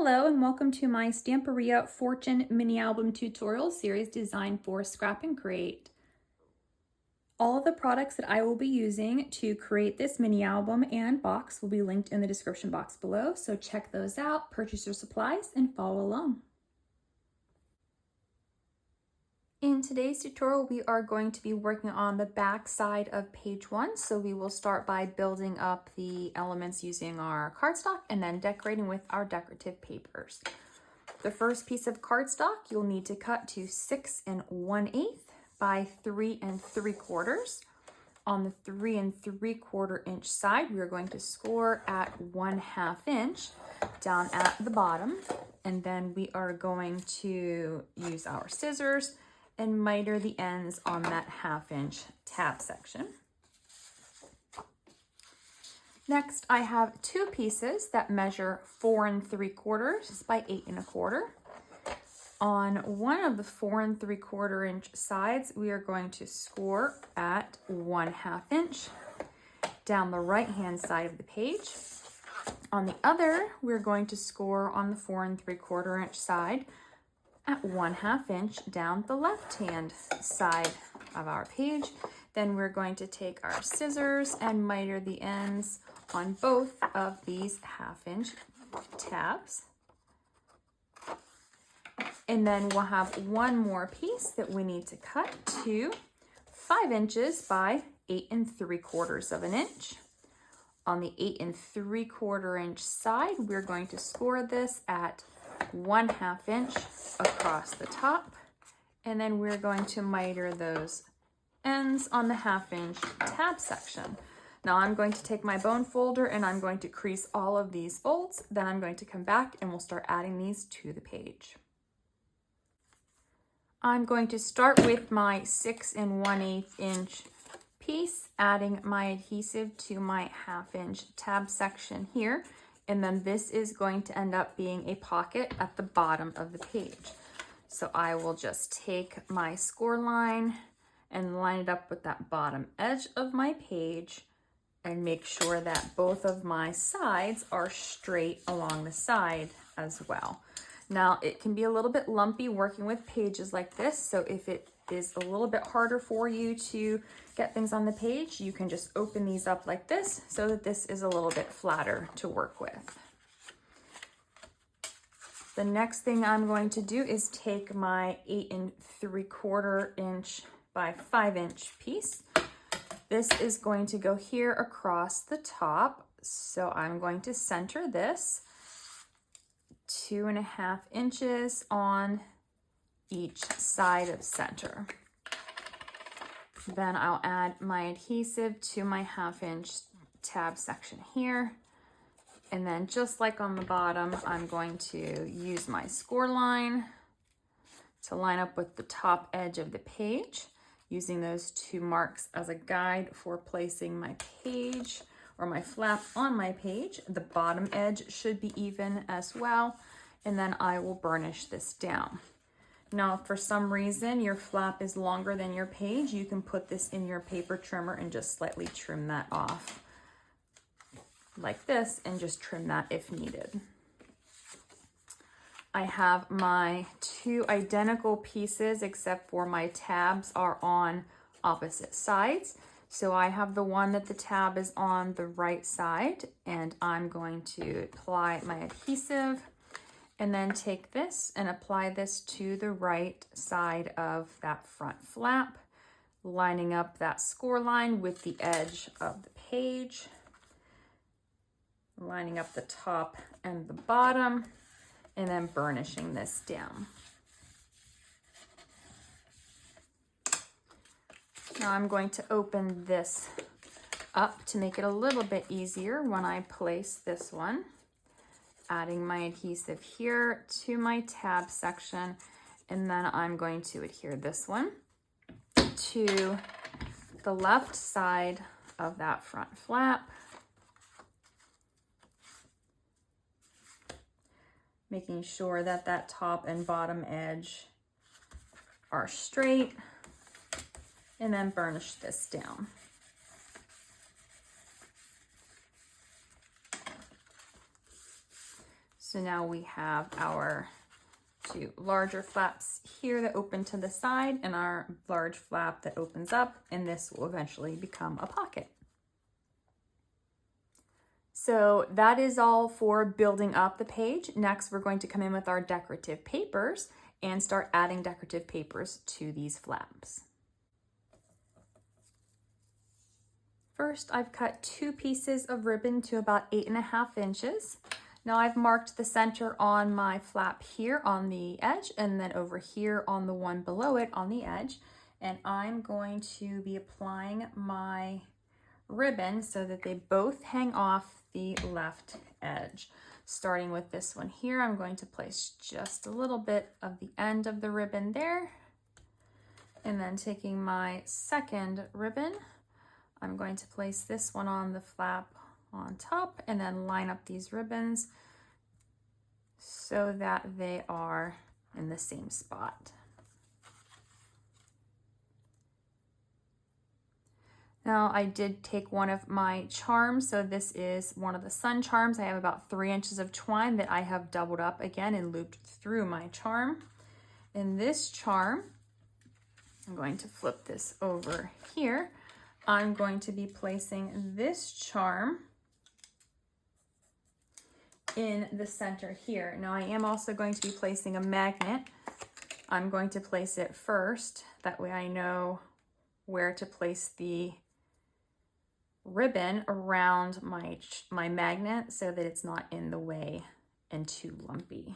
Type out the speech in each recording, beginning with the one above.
Hello and welcome to my Stamperia Fortune mini album tutorial series designed for scrap and create. All of the products that I will be using to create this mini album and box will be linked in the description box below, so check those out, purchase your supplies, and follow along. In today's tutorial, we are going to be working on the back side of page 1. So we will start by building up the elements using our cardstock and then decorating with our decorative papers. The first piece of cardstock you'll need to cut to 6 1/8 by 3 3/4. On the 3 3/4 inch side, we are going to score at 1/2 inch down at the bottom. And then we are going to use our scissors and miter the ends on that 1/2 inch tab section. Next, I have two pieces that measure 4 3/4 by 8 1/4. On one of the 4 3/4 inch sides, we are going to score at 1/2 inch down the right hand side of the page. On the other, we're going to score on the 4 3/4 inch side at 1/2 inch down the left hand side of our page. Then we're going to take our scissors and miter the ends on both of these 1/2 inch tabs. And then we'll have one more piece that we need to cut to 5 inches by 8 3/4 inch. On the 8 3/4 inch side, we're going to score this at 1/2 inch across the top, and then we're going to miter those ends on the 1/2 inch tab section. Now I'm going to take my bone folder and I'm going to crease all of these folds. Then I'm going to come back and we'll start adding these to the page. I'm going to start with my 6 1/8 inch piece, adding my adhesive to my 1/2 inch tab section here. And then this is going to end up being a pocket at the bottom of the page. So I will just take my score line and line it up with that bottom edge of my page and make sure that both of my sides are straight along the side as well. Now it can be a little bit lumpy working with pages like this, so if it is a little bit harder for you to get things on the page, you can just open these up like this so that this is a little bit flatter to work with. The next thing I'm going to do is take my 8 3/4 inch by 5 inch piece. This is going to go here across the top. So I'm going to center this 2 1/2 inches on each side of center. Then I'll add my adhesive to my 1/2 inch tab section here. And then just like on the bottom, I'm going to use my score line to line up with the top edge of the page, using those two marks as a guide for placing my page or my flap on my page. The bottom edge should be even as well. And then I will burnish this down. Now, if for some reason your flap is longer than your page, you can put this in your paper trimmer and just slightly trim that off like this and just trim that if needed. I have my two identical pieces except for my tabs are on opposite sides. So I have the one that the tab is on the right side, and I'm going to apply my adhesive and then take this and apply this to the right side of that front flap, lining up that score line with the edge of the page, lining up the top and the bottom, and then burnishing this down. Now I'm going to open this up to make it a little bit easier when I place this one. Adding my adhesive here to my tab section, and then I'm going to adhere this one to the left side of that front flap, making sure that that top and bottom edge are straight, and then burnish this down. So now we have our two larger flaps here that open to the side and our large flap that opens up, and this will eventually become a pocket. So that is all for building up the page. Next, we're going to come in with our decorative papers and start adding decorative papers to these flaps. First, I've cut 2 pieces of ribbon to about 8.5 inches. Now I've marked the center on my flap here on the edge and then over here on the one below it on the edge. And I'm going to be applying my ribbon so that they both hang off the left edge. Starting with this one here, I'm going to place just a little bit of the end of the ribbon there. And then taking my second ribbon, I'm going to place this one on the flap on top and then line up these ribbons so that they are in the same spot. Now I did take one of my charms, so this is one of the sun charms. I have about 3 inches of twine that I have doubled up again and looped through my charm. In this charm, I'm going to flip this over here. I'm going to be placing this charm in the center here. Now I am also going to be placing a magnet. I'm going to place it first. That way I know where to place the ribbon around my magnet so that it's not in the way and too lumpy.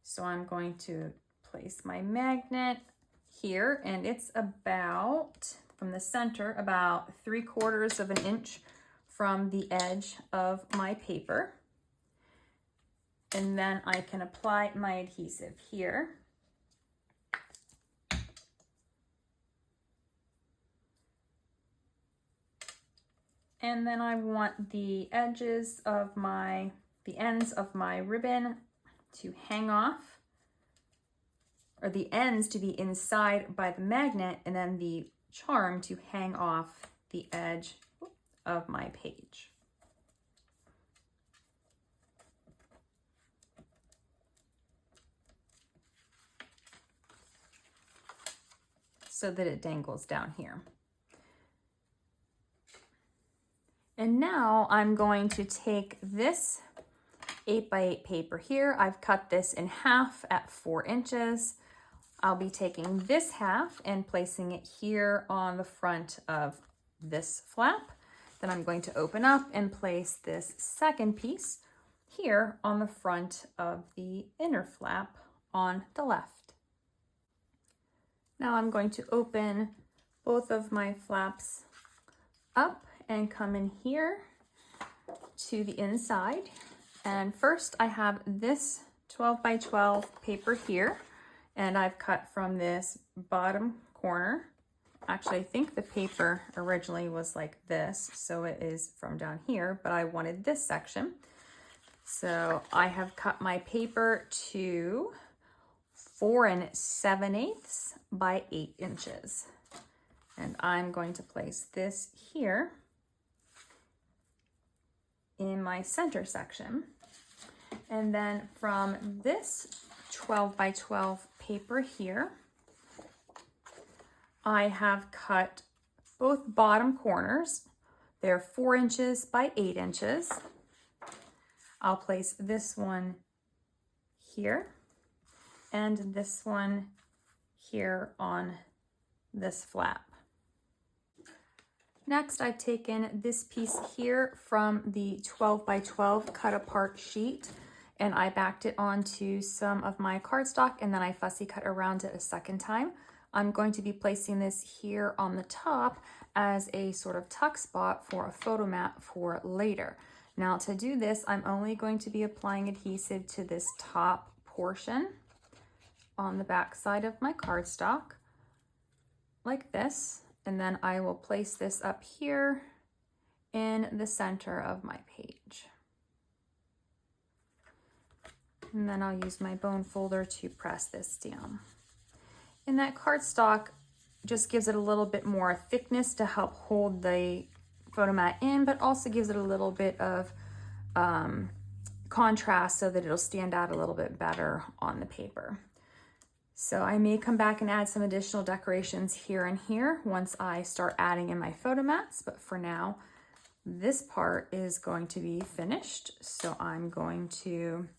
So I'm going to place my magnet here, and it's about, from the center, about 3/4 of an inch from the edge of my paper. And then I can apply my adhesive here. And then I want the ends of my ribbon to hang off, or the ends to be inside by the magnet, and then the charm to hang off the edge of my page. So that it dangles down here. And now I'm going to take this 8x8 paper here. I've cut this in half at 4 inches. I'll be taking this half and placing it here on the front of this flap. Then I'm going to open up and place this second piece here on the front of the inner flap on the left. Now I'm going to open both of my flaps up and come in here to the inside. And first I have this 12x12 paper here, and I've cut from this bottom corner. Actually, I think the paper originally was like this, so it is from down here, but I wanted this section. So I have cut my paper to 4 7/8 by 8 inches. And I'm going to place this here in my center section. And then from this 12x12 paper here, I have cut both bottom corners. They're 4 inches by 8 inches. I'll place this one here and this one here on this flap. Next, I've taken this piece here from the 12x12 cut apart sheet, and I backed it onto some of my cardstock, and then I fussy cut around it a second time. I'm going to be placing this here on the top as a sort of tuck spot for a photo mat for later. Now to do this, I'm only going to be applying adhesive to this top portion on the back side of my cardstock, like this. And then I will place this up here in the center of my page. And then I'll use my bone folder to press this down. And that cardstock just gives it a little bit more thickness to help hold the photo mat in, but also gives it a little bit of contrast so that it'll stand out a little bit better on the paper. So I may come back and add some additional decorations here and here once I start adding in my photo mats, but for now, this part is going to be finished. So I'm going to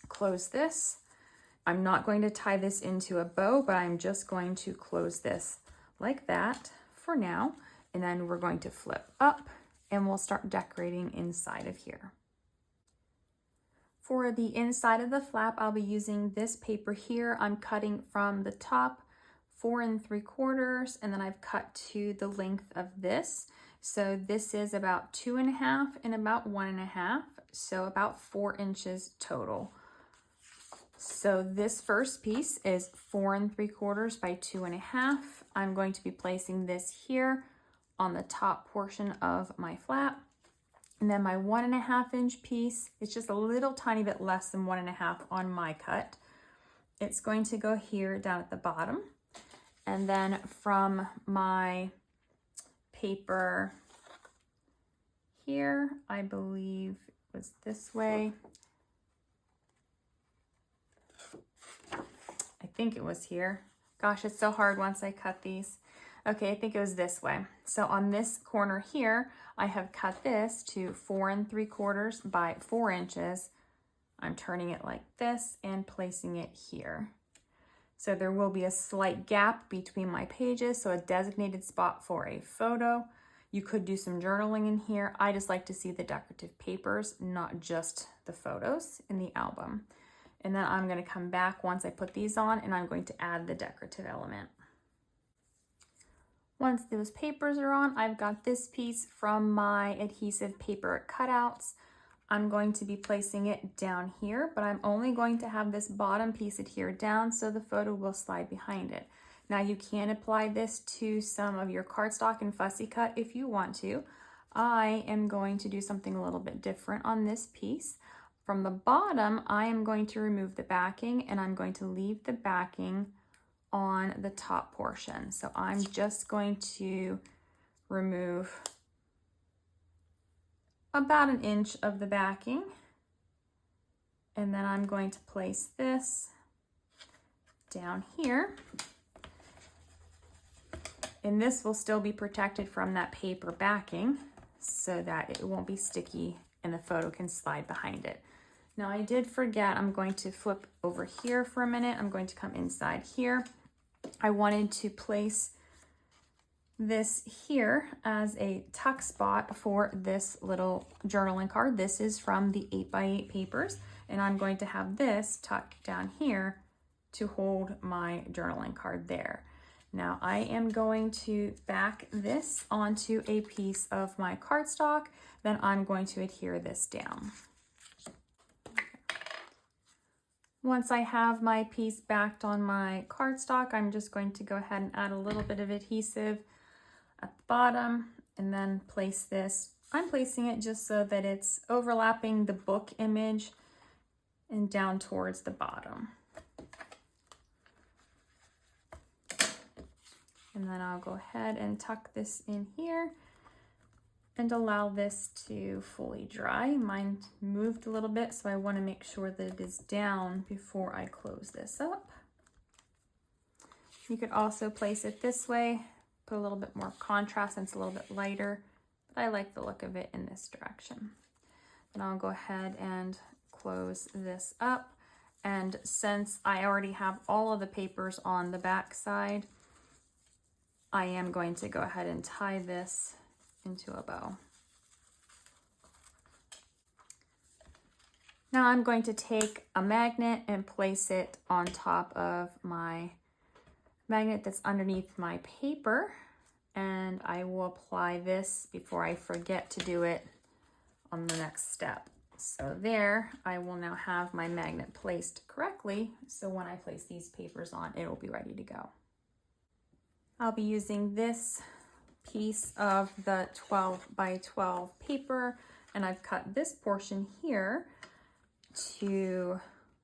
close this. I'm not going to tie this into a bow, but I'm just going to close this like that for now. And then we're going to flip up and we'll start decorating inside of here. For the inside of the flap, I'll be using this paper here. I'm cutting from the top 4 3/4, and then I've cut to the length of this. So this is about 2.5 and about 1.5, so about 4 inches total. So this first piece is 4 3/4 by 2.5. I'm going to be placing this here on the top portion of my flap. And then my 1.5 inch piece is just a little tiny bit less than 1.5 on my cut. It's going to go here down at the bottom. And then from my paper here, I believe it was this way. I think it was here. Gosh, it's so hard once I cut these. Okay, I think it was this way. So on this corner here, I have cut this to 4 3/4 by 4 inches. I'm turning it like this and placing it here. So there will be a slight gap between my pages, so a designated spot for a photo. You could do some journaling in here. I just like to see the decorative papers, not just the photos in the album. And then I'm going to come back once I put these on and I'm going to add the decorative element. Once those papers are on, I've got this piece from my adhesive paper cutouts. I'm going to be placing it down here, but I'm only going to have this bottom piece adhere down so the photo will slide behind it. Now you can apply this to some of your cardstock and fussy cut if you want to. I am going to do something a little bit different on this piece. From the bottom, I am going to remove the backing and I'm going to leave the backing on the top portion. So I'm just going to remove about 1 inch of the backing, and then I'm going to place this down here, and this will still be protected from that paper backing so that it won't be sticky and the photo can slide behind it. Now I did forget, I'm going to flip over here for a minute. I'm going to come inside here. I wanted to place this here as a tuck spot for this little journaling card. This is from the 8x8 papers, and I'm going to have this tucked down here to hold my journaling card there. Now I am going to back this onto a piece of my cardstock, then I'm going to adhere this down. Once I have my piece backed on my cardstock, I'm just going to go ahead and add a little bit of adhesive at the bottom and then place this. I'm placing it just so that it's overlapping the book image and down towards the bottom. And then I'll go ahead and tuck this in here and allow this to fully dry. Mine moved a little bit, so I want to make sure that it is down before I close this up. You could also place it this way, put a little bit more contrast and it's a little bit lighter, but I like the look of it in this direction. Then I'll go ahead and close this up. And since I already have all of the papers on the back side, I am going to go ahead and tie this into a bow. Now I'm going to take a magnet and place it on top of my magnet that's underneath my paper, and I will apply this before I forget to do it on the next step. So there, I will now have my magnet placed correctly, so when I place these papers on, it will be ready to go. I'll be using this piece of the 12x12 paper, and I've cut this portion here to,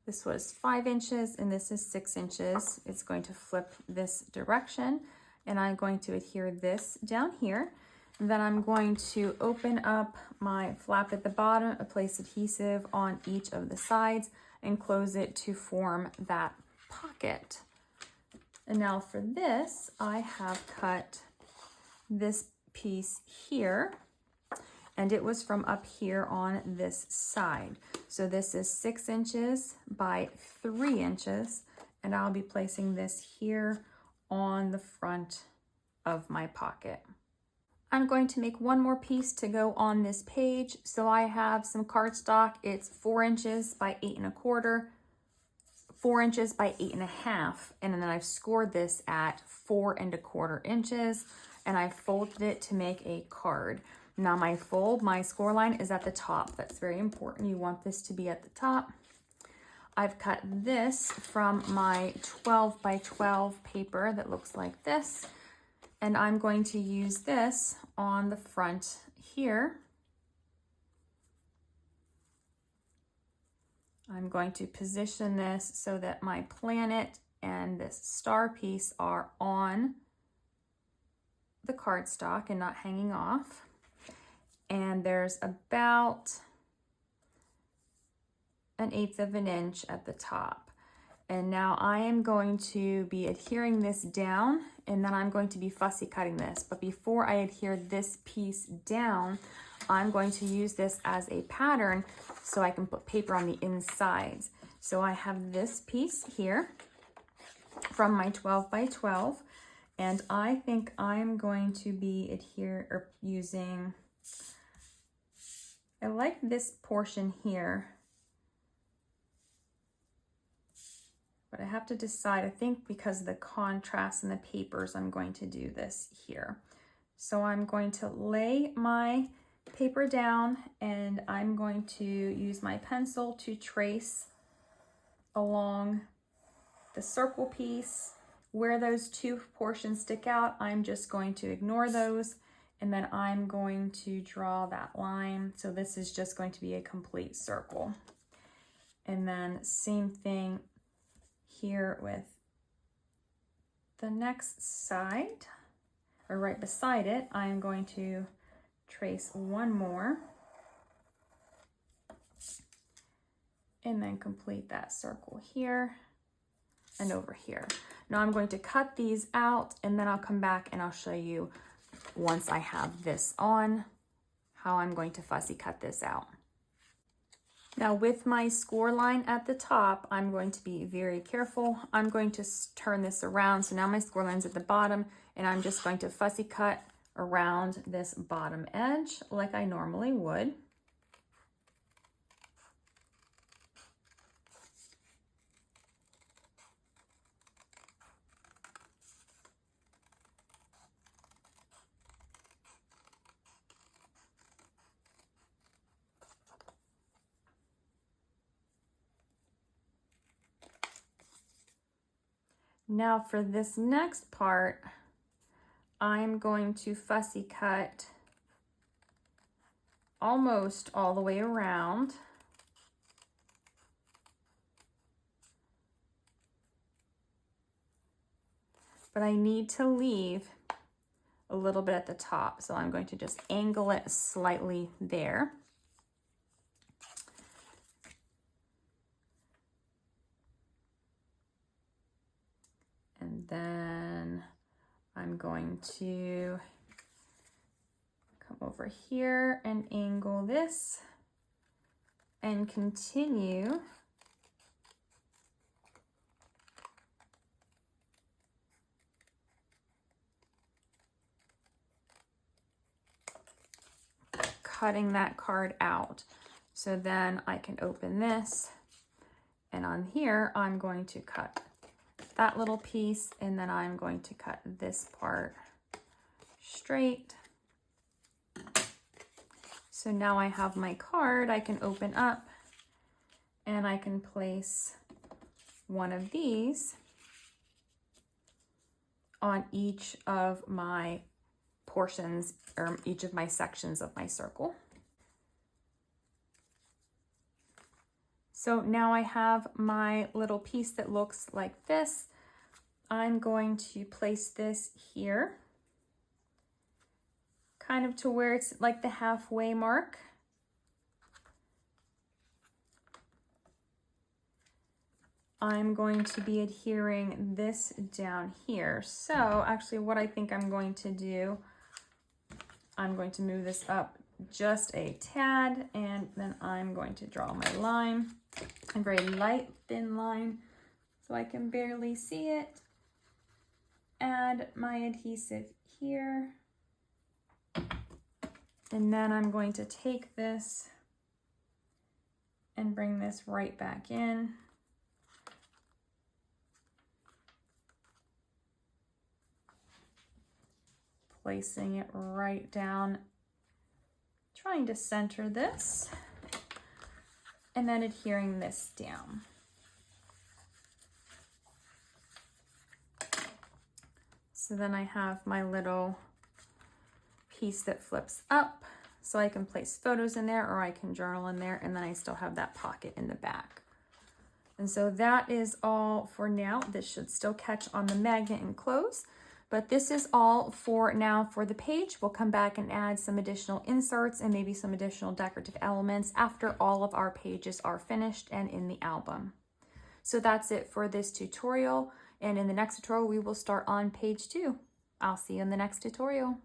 this was 5 inches and this is 6 inches. It's going to flip this direction, and I'm going to adhere this down here. Then I'm going to open up my flap at the bottom, place adhesive on each of the sides, and close it to form that pocket. And now for this, I have cut this piece here, and it was from up here on this side. So this is 6 inches by 3 inches, and I'll be placing this here on the front of my pocket. I'm going to make one more piece to go on this page. So I have some cardstock. It's 4 inches by 8 1/4, 4 inches by 8 1/2, and then I've scored this at 4 1/4 inches, and I folded it to make a card. Now my score line is at the top. That's very important. You want this to be at the top. I've cut this from my 12 by 12 paper that looks like this, and I'm going to use this on the front here. I'm going to position this so that my planet and this star piece are on the cardstock and not hanging off. And there's about 1/8 of an inch at the top. And now I am going to be adhering this down, and then I'm going to be fussy cutting this. But before I adhere this piece down, I'm going to use this as a pattern so I can put paper on the insides. So I have this piece here from my 12 by 12, and I think I'm going to be using, I like this portion here, but I have to decide. I think because of the contrast in the papers, I'm going to do this here. So I'm going to lay my paper down, and I'm going to use my pencil to trace along the circle piece. Where those two portions stick out, I'm just going to ignore those, and then I'm going to draw that line. So this is just going to be a complete circle. And then same thing here with the next side, or right beside it, I am going to trace one more and then complete that circle here and over here. Now I'm going to cut these out, and then I'll come back and I'll show you, once I have this on, how I'm going to fussy cut this out. Now with my score line at the top, I'm going to be very careful. I'm going to turn this around. So now my score line's at the bottom, and I'm just going to fussy cut around this bottom edge like I normally would. Now for this next part, I'm going to fussy cut almost all the way around. But I need to leave a little bit at the top, so I'm going to just angle it slightly there. And then I'm going to come over here and angle this and continue cutting that card out. So then I can open this, and on here I'm going to cut that little piece, and then I'm going to cut this part straight. So now I have my card. I can open up and I can place one of these on each of my portions, or each of my sections of my circle. So now I have my little piece that looks like this. I'm going to place this here, kind of to where it's like the halfway mark. I'm going to be adhering this down here. So actually what I think I'm going to do, I'm going to move this up just a tad, and then I'm going to draw my line, a very light, thin line, so I can barely see it. Add my adhesive here. And then I'm going to take this and bring this right back in. Placing it right down, trying to center this, and then adhering this down. So then I have my little piece that flips up, so I can place photos in there or I can journal in there, and then I still have that pocket in the back. And so that is all for now. This should still catch on the magnet and close. But this is all for now for the page. We'll come back and add some additional inserts and maybe some additional decorative elements after all of our pages are finished and in the album. So that's it for this tutorial. And in the next tutorial, we will start on page 2. I'll see you in the next tutorial.